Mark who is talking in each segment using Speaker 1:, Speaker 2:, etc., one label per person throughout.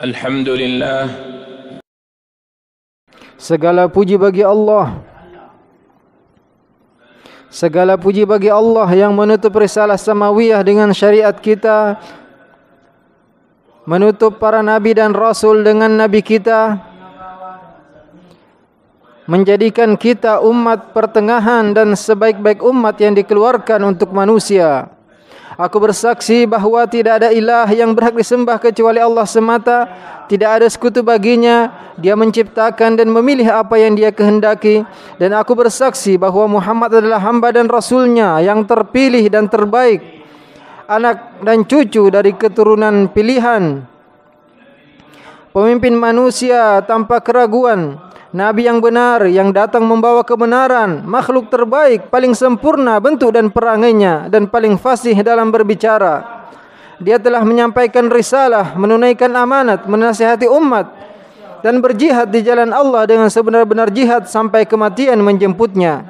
Speaker 1: Alhamdulillah.
Speaker 2: Segala puji bagi Allah. Segala puji bagi Allah yang menutup risalah samawiyah dengan syariat kita, menutup para nabi dan rasul dengan nabi kita, menjadikan kita umat pertengahan dan sebaik-baik umat yang dikeluarkan untuk manusia. Aku bersaksi bahawa tidak ada ilah yang berhak disembah kecuali Allah semata. Tidak ada sekutu baginya. Dia menciptakan dan memilih apa yang dia kehendaki. Dan aku bersaksi bahawa Muhammad adalah hamba dan rasulnya yang terpilih dan terbaik, anak dan cucu dari keturunan pilihan, pemimpin manusia tanpa keraguan, Nabi yang benar yang datang membawa kebenaran, makhluk terbaik, paling sempurna bentuk dan perangainya, dan paling fasih dalam berbicara. Dia telah menyampaikan risalah, menunaikan amanat, menasihati umat, dan berjihad di jalan Allah dengan sebenar-benar jihad sampai kematian menjemputnya.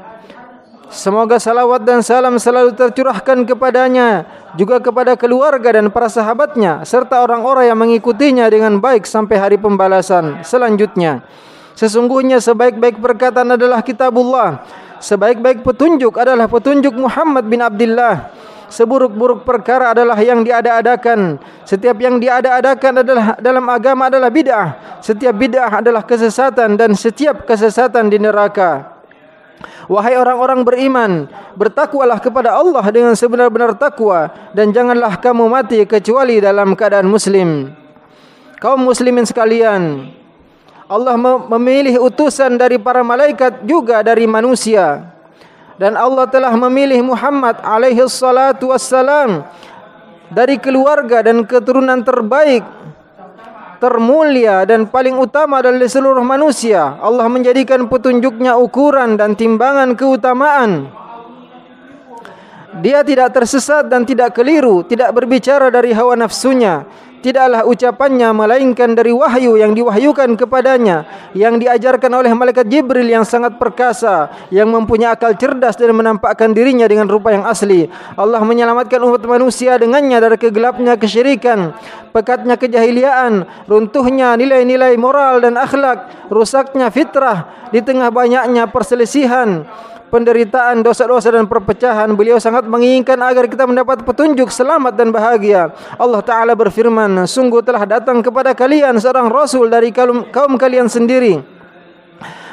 Speaker 2: Semoga salawat dan salam selalu tercurahkan kepadanya, juga kepada keluarga dan para sahabatnya, serta orang-orang yang mengikutinya dengan baik sampai hari pembalasan selanjutnya. Sesungguhnya sebaik-baik perkataan adalah kitabullah, sebaik-baik petunjuk adalah petunjuk Muhammad bin Abdullah. Seburuk-buruk perkara adalah yang diada-adakan. Setiap yang diada-adakan adalah dalam agama adalah bid'ah. Setiap bid'ah adalah kesesatan, dan setiap kesesatan di neraka. Wahai orang-orang beriman, bertakwalah kepada Allah dengan sebenar-benar takwa, dan janganlah kamu mati kecuali dalam keadaan muslim. Kaum muslimin sekalian, Allah memilih utusan dari para malaikat juga dari manusia. Dan Allah telah memilih Muhammad alaihi salatu wassalam dari keluarga dan keturunan terbaik, termulia dan paling utama dari seluruh manusia. Allah menjadikan petunjuknya ukuran dan timbangan keutamaan. Dia tidak tersesat dan tidak keliru, tidak berbicara dari hawa nafsunya. Tidaklah ucapannya melainkan dari wahyu yang diwahyukan kepadanya, yang diajarkan oleh malaikat Jibril yang sangat perkasa, yang mempunyai akal cerdas dan menampakkan dirinya dengan rupa yang asli. Allah menyelamatkan umat manusia dengannya dari kegelapnya kesyirikan, pekatnya kejahiliaan, runtuhnya nilai-nilai moral dan akhlak, rusaknya fitrah, di tengah banyaknya perselisihan, penderitaan, dosa-dosa dan perpecahan. Beliau sangat menginginkan agar kita mendapat petunjuk, selamat dan bahagia. Allah Ta'ala berfirman, sungguh telah datang kepada kalian seorang Rasul dari kaum kalian sendiri.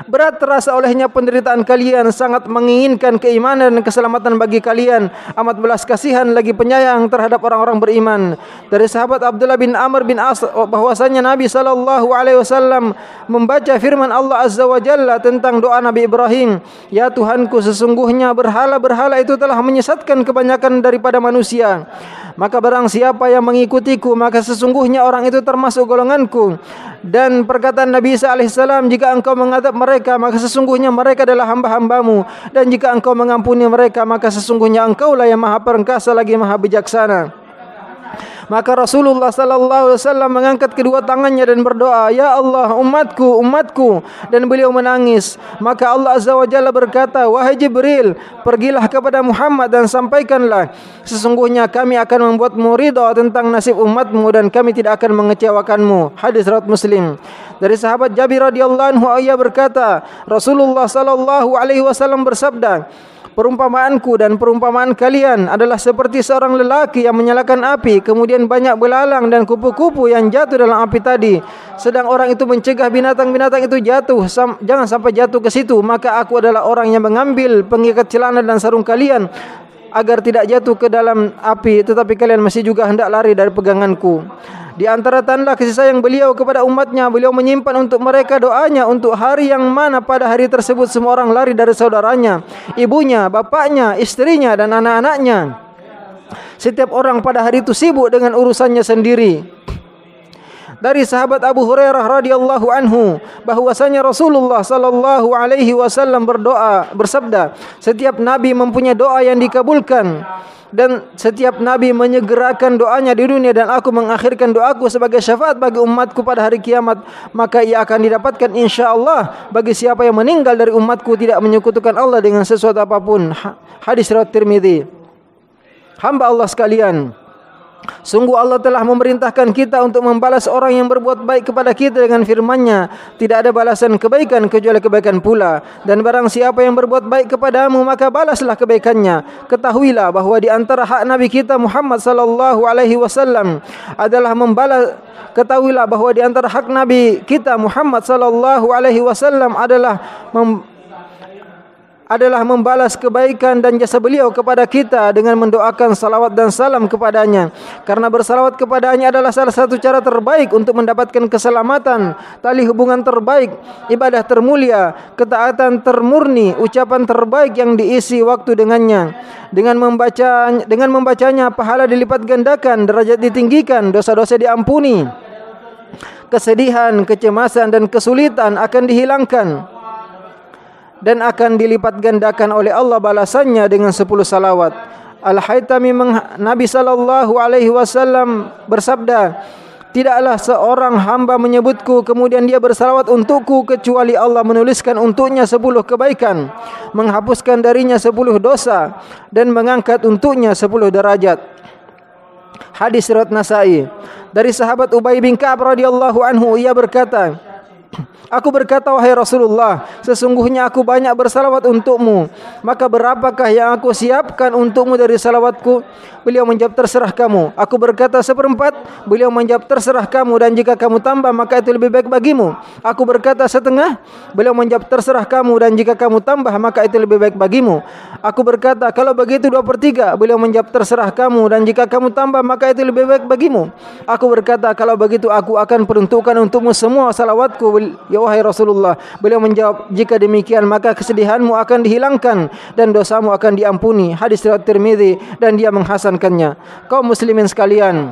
Speaker 2: Berat terasa olehnya penderitaan kalian, sangat menginginkan keimanan dan keselamatan bagi kalian, amat belas kasihan lagi penyayang terhadap orang-orang beriman. Dari sahabat Abdullah bin Amr bin As bahwasanya Nabi SAW membaca firman Allah Azza wa Jalla tentang doa Nabi Ibrahim, ya Tuhanku, sesungguhnya berhala-berhala itu telah menyesatkan kebanyakan daripada manusia. Maka barang siapa yang mengikutiku, maka sesungguhnya orang itu termasuk golonganku. Dan perkataan Nabi Isa AS, jika engkau mengadab mereka, maka sesungguhnya mereka adalah hamba-hambamu. Dan jika engkau mengampuni mereka, maka sesungguhnya engkaulah yang maha perkasa lagi maha bijaksana. Maka Rasulullah SAW mengangkat kedua tangannya dan berdoa, ya Allah, umatku, umatku. Dan beliau menangis. Maka Allah Azza wa Jalla berkata, wahai Jibril, pergilah kepada Muhammad dan sampaikanlah, sesungguhnya kami akan membuatmu ridha tentang nasib umatmu dan kami tidak akan mengecewakanmu. Hadis riwayat Muslim. Dari sahabat Jabir radhiyallahu anhu, ia berkata, Rasulullah SAW bersabda, perumpamaanku dan perumpamaan kalian adalah seperti seorang lelaki yang menyalakan api, kemudian banyak belalang dan kupu-kupu yang jatuh dalam api tadi. Sedang orang itu mencegah binatang-binatang itu jatuh, jangan sampai jatuh ke situ. Maka aku adalah orang yang mengambil pengikat celana dan sarung kalian agar tidak jatuh ke dalam api, tetapi kalian masih juga hendak lari dari peganganku. Di antara tanda kasih sayang beliau kepada umatnya, beliau menyimpan untuk mereka doanya untuk hari yang mana pada hari tersebut semua orang lari dari saudaranya, ibunya, bapaknya, istrinya dan anak-anaknya. Setiap orang pada hari itu sibuk dengan urusannya sendiri. Dari sahabat Abu Hurairah radhiyallahu anhu bahwasanya Rasulullah sallallahu alaihi wasallam bersabda, setiap nabi mempunyai doa yang dikabulkan dan setiap nabi menyegerakan doanya di dunia, dan aku mengakhirkan doaku sebagai syafaat bagi umatku pada hari kiamat, maka ia akan didapatkan insyaallah bagi siapa yang meninggal dari umatku tidak menyekutukan Allah dengan sesuatu apapun. Hadis riwayat Tirmizi. Hamba Allah sekalian, Sungguh Allah telah memerintahkan kita untuk membalas orang yang berbuat baik kepada kita dengan firman-Nya, tidak ada balasan kebaikan kecuali kebaikan pula. Dan barang siapa yang berbuat baik kepadamu, maka balaslah kebaikannya. Ketahuilah bahawa di antara hak Nabi kita Muhammad sallallahu alaihi wasallam adalah membalas. Ketahuilah bahawa di antara hak Nabi kita Muhammad sallallahu alaihi wasallam adalah membalas kebaikan dan jasa beliau kepada kita dengan mendoakan salawat dan salam kepadanya. Karena bersalawat kepadanya adalah salah satu cara terbaik untuk mendapatkan keselamatan, tali hubungan terbaik, ibadah termulia, ketaatan termurni, ucapan terbaik yang diisi waktu dengannya. Dengan membacanya pahala dilipat gandakan, derajat ditinggikan, dosa-dosa diampuni, kesedihan, kecemasan dan kesulitan akan dihilangkan dan akan dilipat gandakan oleh Allah balasannya dengan 10 salawat. Al-Haytami Nabi sallallahu alaihi wasallam bersabda, tidaklah seorang hamba menyebutku kemudian dia bersalawat untukku kecuali Allah menuliskan untuknya 10 kebaikan, menghapuskan darinya 10 dosa dan mengangkat untuknya 10 derajat. Hadis riwayat Nasa'i. Dari sahabat Ubay bin Ka'ab radhiyallahu anhu, ia berkata, aku berkata, wahai Rasulullah, sesungguhnya aku banyak bersalawat untukmu, maka berapakah yang aku siapkan untukmu dari salawatku? Beliau menjawab, terserah kamu. Aku berkata, 1/4. Beliau menjawab, terserah kamu, dan jika kamu tambah maka itu lebih baik bagimu. Aku berkata, 1/2. Beliau menjawab, terserah kamu, dan jika kamu tambah maka itu lebih baik bagimu. Aku berkata, kalau begitu 2/3. Beliau menjawab, terserah kamu, dan jika kamu tambah maka itu lebih baik bagimu. Aku berkata, kalau begitu aku akan peruntukkan untukmu semua salawatku, ya wahai Rasulullah. Beliau menjawab, jika demikian maka kesedihanmu akan dihilangkan dan dosamu akan diampuni. Hadis riwayat Tirmizi, dan dia menghasankannya. Kaum muslimin sekalian,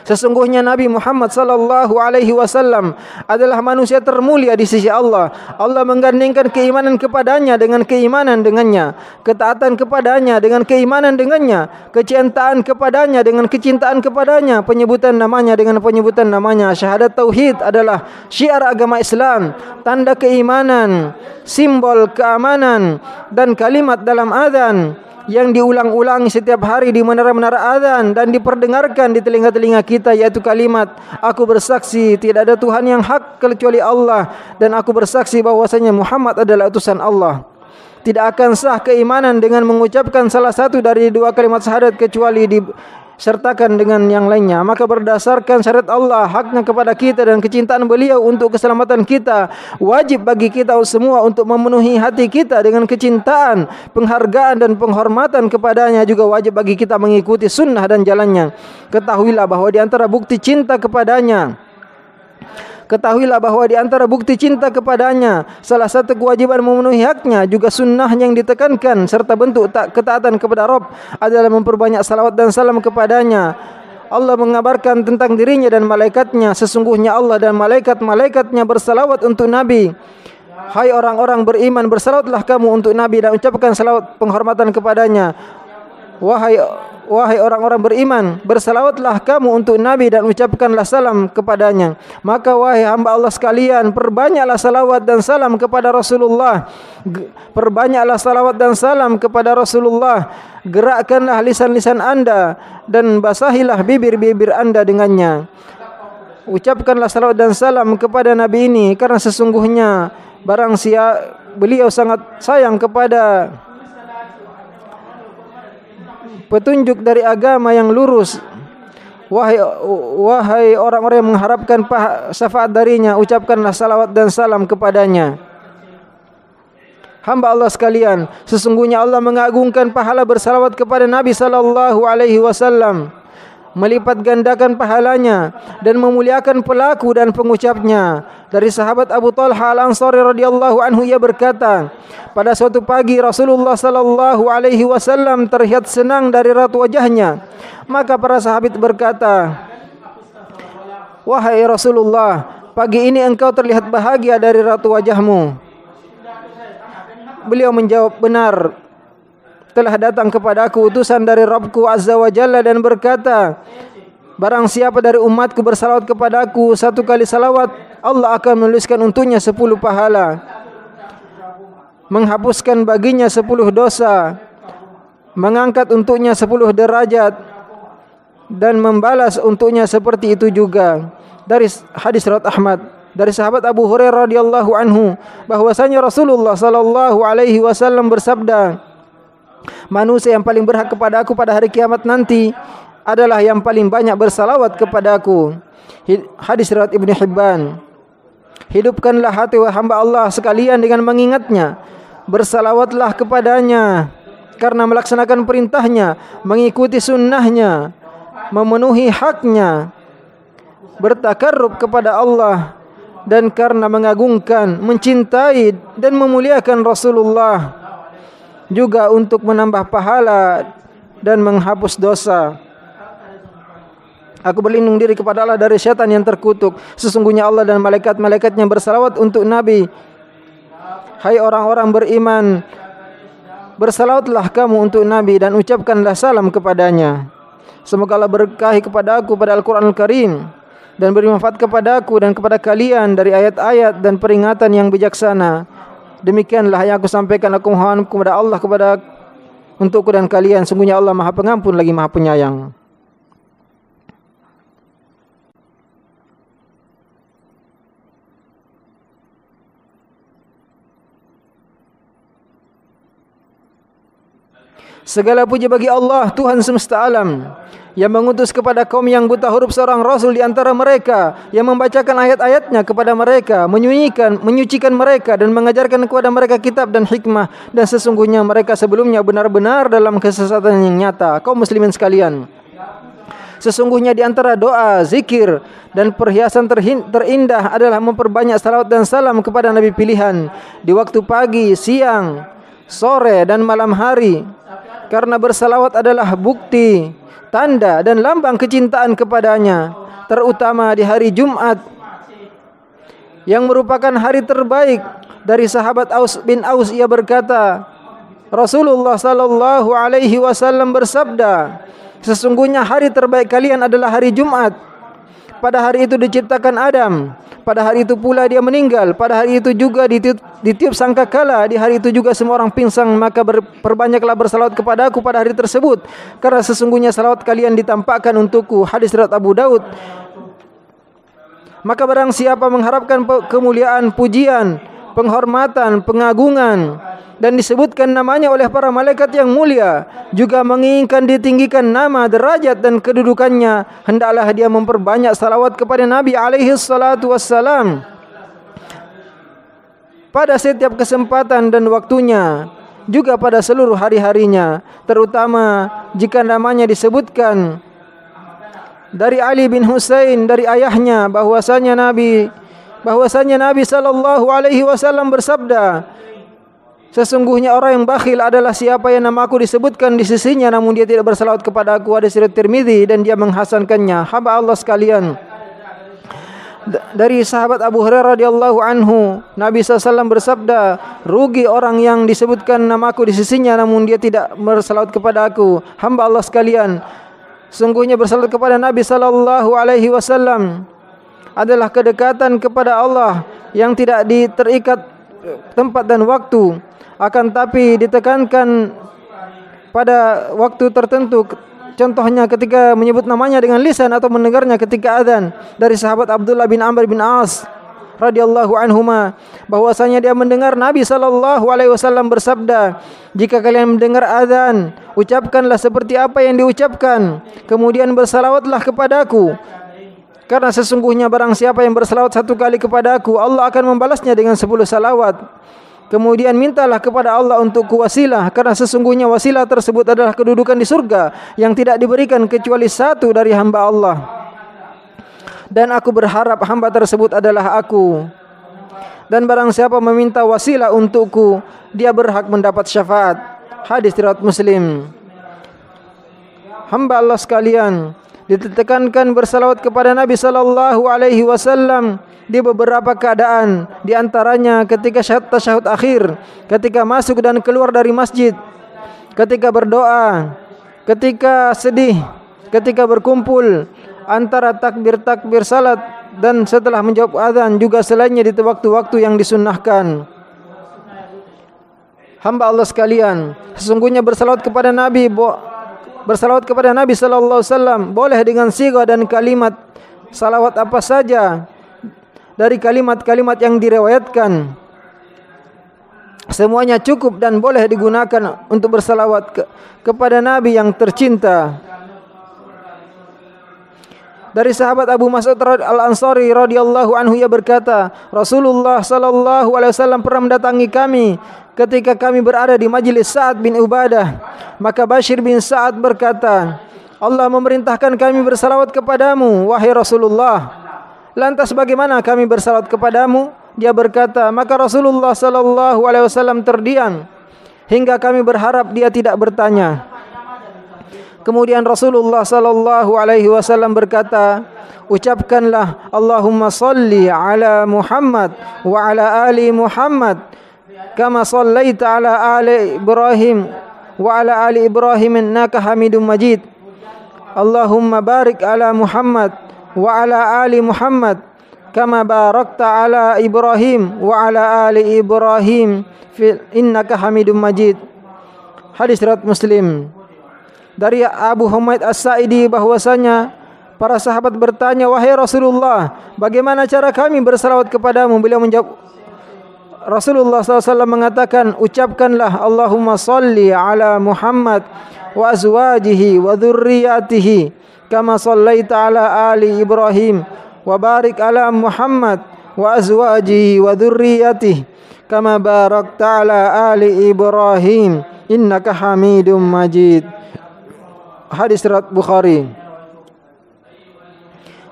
Speaker 2: sesungguhnya Nabi Muhammad sallallahu alaihi wasallam adalah manusia termulia di sisi Allah. Allah menggandingkan keimanan kepadanya dengan keimanan dengannya, ketaatan kepadanya dengan keimanan dengannya, kecintaan kepadanya dengan kecintaan kepadanya, penyebutan namanya dengan penyebutan namanya. Syahadat tauhid adalah syiar agama Islam, tanda keimanan, simbol keamanan dan kalimat dalam azan yang diulang-ulang setiap hari di menara-menara azan dan diperdengarkan di telinga-telinga kita, yaitu kalimat, aku bersaksi tidak ada Tuhan yang hak kecuali Allah, dan aku bersaksi bahwasanya Muhammad adalah utusan Allah. Tidak akan sah keimanan dengan mengucapkan salah satu dari 2 kalimat syahadat kecuali disertakan dengan yang lainnya. Maka berdasarkan syariat Allah, haknya kepada kita dan kecintaan beliau untuk keselamatan kita, wajib bagi kita semua untuk memenuhi hati kita dengan kecintaan, penghargaan dan penghormatan kepadanya. Juga wajib bagi kita mengikuti sunnah dan jalannya. Ketahuilah bahawa di antara bukti cinta kepadanya, salah satu kewajiban memenuhi haknya, juga sunnah yang ditekankan, serta bentuk ketaatan kepada Rabb adalah memperbanyak salawat dan salam kepadanya. Allah mengabarkan tentang dirinya dan malaikatnya, sesungguhnya Allah dan malaikat-malaikatnya bersalawat untuk Nabi. Hai orang-orang beriman, bersalawatlah kamu untuk Nabi dan ucapkan salawat penghormatan kepadanya. Wahai orang-orang beriman, bersalawatlah kamu untuk Nabi dan ucapkanlah salam kepadanya. Maka wahai hamba Allah sekalian, perbanyaklah salawat dan salam kepada Rasulullah. Perbanyaklah salawat dan salam kepada Rasulullah. Gerakkanlah lisan-lisan anda dan basahilah bibir-bibir anda dengannya. Ucapkanlah salawat dan salam kepada Nabi ini, karena sesungguhnya beliau sangat sayang kepada petunjuk dari agama yang lurus. Wahai orang-orang yang mengharapkan syafaat darinya, ucapkanlah salawat dan salam kepadanya. Hamba Allah sekalian, sesungguhnya Allah mengagungkan pahala bersalawat kepada Nabi sallallahu alaihi wasallam, melipat gandakan pahalanya dan memuliakan pelaku dan pengucapnya. Dari sahabat Abu Talha Al-Ansari radhiyallahu anhu, ia berkata, pada suatu pagi Rasulullah sallallahu alaihi wasallam terlihat senang dari raut wajahnya. Maka para sahabat berkata, wahai Rasulullah, pagi ini engkau terlihat bahagia dari raut wajahmu. Beliau menjawab, benar, telah datang kepadaku utusan dari Rabbku Azza wa Jalla dan berkata, barang siapa dari umatku bersalawat kepadaku 1 kali salawat, Allah akan menuliskan untuknya 10 pahala, menghapuskan baginya 10 dosa, mengangkat untuknya 10 derajat, dan membalas untuknya seperti itu juga. Dari hadis riwayat Ahmad dari sahabat Abu Hurairah radhiyallahu anhu bahwasanya Rasulullah sallallahu alaihi wasallam bersabda, manusia yang paling berhak kepada aku pada hari kiamat nanti adalah yang paling banyak bersalawat kepada aku. Hadis riwayat Ibnu Hibban. Hidupkanlah hati hamba Allah sekalian dengan mengingatnya, bersalawatlah kepadanya karena melaksanakan perintahnya, mengikuti sunnahnya, memenuhi haknya, bertakarrub kepada Allah, dan karena mengagungkan, mencintai dan memuliakan Rasulullah, juga untuk menambah pahala dan menghapus dosa. Aku berlindung diri kepada Allah dari syaitan yang terkutuk. Sesungguhnya Allah dan malaikat-malaikatnya bersalawat untuk Nabi. Hai orang-orang beriman, bersalawatlah kamu untuk Nabi dan ucapkanlah salam kepadanya. Semoga Allah berkahi kepada aku pada Al-Quran Al-Karim dan beri manfaat kepada aku dan kepada kalian dari ayat-ayat dan peringatan yang bijaksana. Demikianlah yang aku sampaikan. Aku mohon kepada Allah untukku dan kalian. Sungguhnya Allah Maha Pengampun lagi Maha Penyayang. Segala puji bagi Allah, Tuhan semesta alam, yang mengutus kepada kaum yang buta huruf seorang Rasul di antara mereka, yang membacakan ayat-ayatnya kepada mereka, menyucikan mereka dan mengajarkan kepada mereka kitab dan hikmah. Dan sesungguhnya mereka sebelumnya benar-benar dalam kesesatan yang nyata. Kaum muslimin sekalian, sesungguhnya di antara doa, zikir dan perhiasan terindah adalah memperbanyak salawat dan salam kepada Nabi pilihan di waktu pagi, siang, sore dan malam hari. Karena bersalawat adalah bukti, tanda dan lambang kecintaan kepadanya, terutama di hari Jumat yang merupakan hari terbaik. Dari sahabat Aus bin Aus, ia berkata, Rasulullah sallallahu alaihi wasallam bersabda, sesungguhnya hari terbaik kalian adalah hari Jumat. Pada hari itu diciptakan Adam, pada hari itu pula dia meninggal, pada hari itu juga ditiup sangkakala, di hari itu juga semua orang pingsan. Maka perbanyaklah bersalawat kepada aku pada hari tersebut, karena sesungguhnya salawat kalian ditampakkan untukku. Hadis riwayat Abu Daud. Maka barang siapa mengharapkan kemuliaan, pujian, penghormatan, pengagungan, dan disebutkan namanya oleh para malaikat yang mulia, juga menginginkan ditinggikan nama, derajat dan kedudukannya, hendaklah dia memperbanyak salawat kepada Nabi alaihi salatu wassalam pada setiap kesempatan dan waktunya, juga pada seluruh hari-harinya, terutama jika namanya disebutkan. Dari Ali bin Husain dari ayahnya bahwasanya Nabi sallallahu alaihi wasallam bersabda, sesungguhnya orang yang bakhil adalah siapa yang namaku disebutkan di sisinya namun dia tidak bersalawat kepada aku. Hadis riwayat Tirmizi dan dia menghasankannya. Hamba Allah sekalian, dari sahabat Abu Hurairah radhiyallahu anhu, Nabi SAW bersabda, rugi orang yang disebutkan namaku di sisinya namun dia tidak bersalawat kepada aku. Hamba Allah sekalian, sungguhnya bersalawat kepada Nabi sallallahu alaihi wasallam adalah kedekatan kepada Allah yang tidak terikat tempat dan waktu, akan tapi ditekankan pada waktu tertentu. Contohnya ketika menyebut namanya dengan lisan atau mendengarnya ketika azan. Dari sahabat Abdullah bin Amr bin As radhiyallahu anhuma bahwasanya dia mendengar Nabi sallallahu alaihi wasallam bersabda, jika kalian mendengar azan, ucapkanlah seperti apa yang diucapkan, kemudian bersalawatlah kepadaku. Karena sesungguhnya barang siapa yang bersalawat 1 kali kepada aku, Allah akan membalasnya dengan 10 salawat. Kemudian mintalah kepada Allah untukku wasilah, karena sesungguhnya wasilah tersebut adalah kedudukan di surga yang tidak diberikan kecuali satu dari hamba Allah. Dan aku berharap hamba tersebut adalah aku. Dan barang siapa meminta wasilah untukku, dia berhak mendapat syafaat. Hadis riwayat Muslim. Hamba Allah sekalian, ditekankan bersalawat kepada Nabi sallallahu alaihi wasallam di beberapa keadaan, di antaranya ketika tasyahud akhir, ketika masuk dan keluar dari masjid, ketika berdoa, ketika sedih, ketika berkumpul, antara takbir salat dan setelah menjawab azan, juga selainnya di waktu-waktu yang disunnahkan. Hamba Allah sekalian, sesungguhnya bersalawat kepada Nabi bersalawat kepada Nabi sallallahu alaihi wasallam boleh dengan sighah dan kalimat salawat apa saja dari kalimat-kalimat yang diriwayatkan. Semuanya cukup dan boleh digunakan untuk bersalawat kepada Nabi yang tercinta. Dari sahabat Abu Mas'ud Al-Ansari radhiyallahu anhu, ia berkata, Rasulullah sallallahu alaihi wasallam pernah mendatangi kami ketika kami berada di majlis Sa'ad bin Ubadah. Maka Bashir bin Sa'ad berkata, Allah memerintahkan kami bersalawat kepadamu, wahai Rasulullah. Lantas bagaimana kami bersalawat kepadamu? Dia berkata, maka Rasulullah sallallahu alaihi wasallam terdiam hingga kami berharap dia tidak bertanya. Kemudian Rasulullah sallallahu alaihi wasallam berkata, ucapkanlah Allahumma salli ala Muhammad wa ala ali Muhammad kama sallaita ala ali Ibrahim wa ala ali Ibrahim innaka Hamidum Majid. Allahumma barik ala Muhammad wa ala ali Muhammad kama barakta ala Ibrahim wa ala ali Ibrahim innaka Hamidum Majid. Hadis riwayat Muslim. Dari Abu Humaid As-Sa'idi bahwasanya para sahabat bertanya, wahai Rasulullah, bagaimana cara kami bersalawat kepadamu? Beliau menjawab, Rasulullah SAW mengatakan, ucapkanlah Allahumma salli ala Muhammad wa azwajihi wa dhurriyatihi kama sallaita ala ali Ibrahim wa barik ala Muhammad wa azwajihi wa dhurriyyatihi kama barakta ala ali Ibrahim innaka Hamidum Majid. Hadis riwayat Bukhari.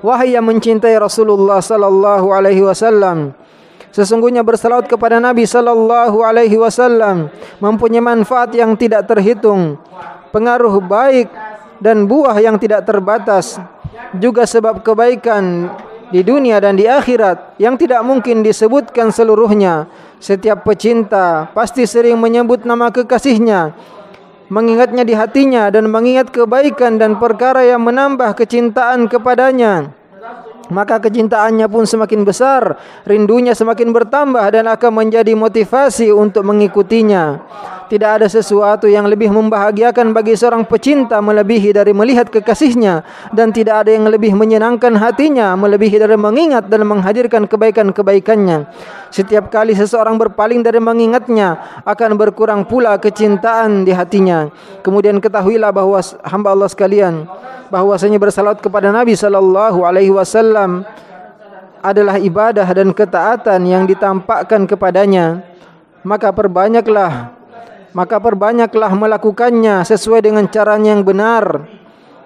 Speaker 2: Wahai yang mencintai Rasulullah sallallahu alaihi wasallam, sesungguhnya bersalawat kepada Nabi sallallahu alaihi wasallam mempunyai manfaat yang tidak terhitung, pengaruh baik dan buah yang tidak terbatas, juga sebab kebaikan di dunia dan di akhirat yang tidak mungkin disebutkan seluruhnya. Setiap pecinta pasti sering menyebut nama kekasihnya, mengingatnya di hatinya dan mengingat kebaikan dan perkara yang menambah kecintaan kepadanya. Maka kecintaannya pun semakin besar, rindunya semakin bertambah dan akan menjadi motivasi untuk mengikutinya. Tidak ada sesuatu yang lebih membahagiakan bagi seorang pecinta melebihi dari melihat kekasihnya, dan tidak ada yang lebih menyenangkan hatinya melebihi dari mengingat dan menghadirkan kebaikan-kebaikannya. Setiap kali seseorang berpaling dari mengingatnya, akan berkurang pula kecintaan di hatinya. Kemudian ketahuilah bahwa hamba Allah sekalian, bahwasanya bersalawat kepada Nabi sallallahu alaihi wasallam adalah ibadah dan ketaatan yang ditampakkan kepadanya. Maka perbanyaklah melakukannya sesuai dengan caranya yang benar,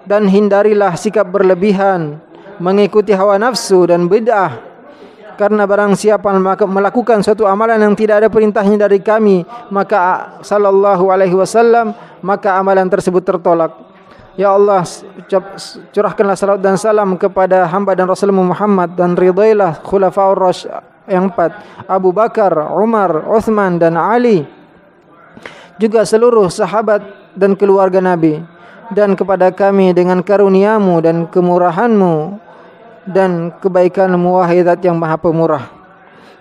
Speaker 2: dan hindarilah sikap berlebihan, mengikuti hawa nafsu dan bid'ah. Karena barang siapa melakukan suatu amalan yang tidak ada perintahnya dari kami, maka sallallahu alaihi wasallam, maka amalan tersebut tertolak. Ya Allah, curahkanlah salawat dan salam kepada hamba dan Rasul Muhammad, dan ridailah khulafaur rasyid yang 4, Abu Bakar, Umar, Uthman dan Ali, juga seluruh sahabat dan keluarga Nabi, dan kepada kami dengan karuniamu dan kemurahanmu dan kebaikanmu, wahai Zat yang Maha Pemurah.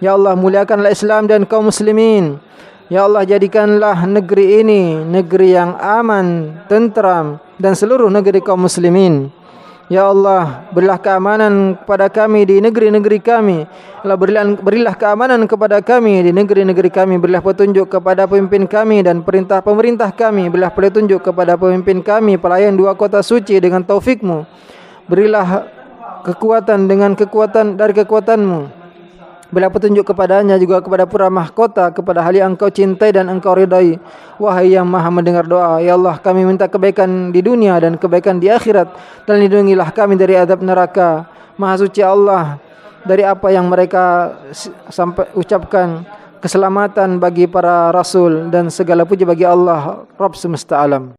Speaker 2: Ya Allah, muliakanlah Islam dan kaum muslimin. Ya Allah, jadikanlah negeri ini negeri yang aman, tentram, dan seluruh negeri kaum muslimin. Ya Allah, berilah keamanan kepada kami di negeri-negeri kami. Allah, berilah keamanan kepada kami di negeri-negeri kami. Berilah petunjuk kepada pemimpin kami dan pemerintah kami. Berilah petunjuk kepada pemimpin kami, pelayan 2 kota suci dengan taufik-Mu. Berilah kekuatan dengan kekuatan dari kekuatan-Mu. Berilah petunjuk kepadanya juga kepada pura mahkota, kepada hal yang Engkau cintai dan Engkau ridai. Wahai yang Maha mendengar doa, ya Allah, kami minta kebaikan di dunia dan kebaikan di akhirat, dan lindungilah kami dari azab neraka. Maha suci Allah dari apa yang mereka sampai ucapkan. Keselamatan bagi para rasul dan segala puji bagi Allah Rabb semesta alam.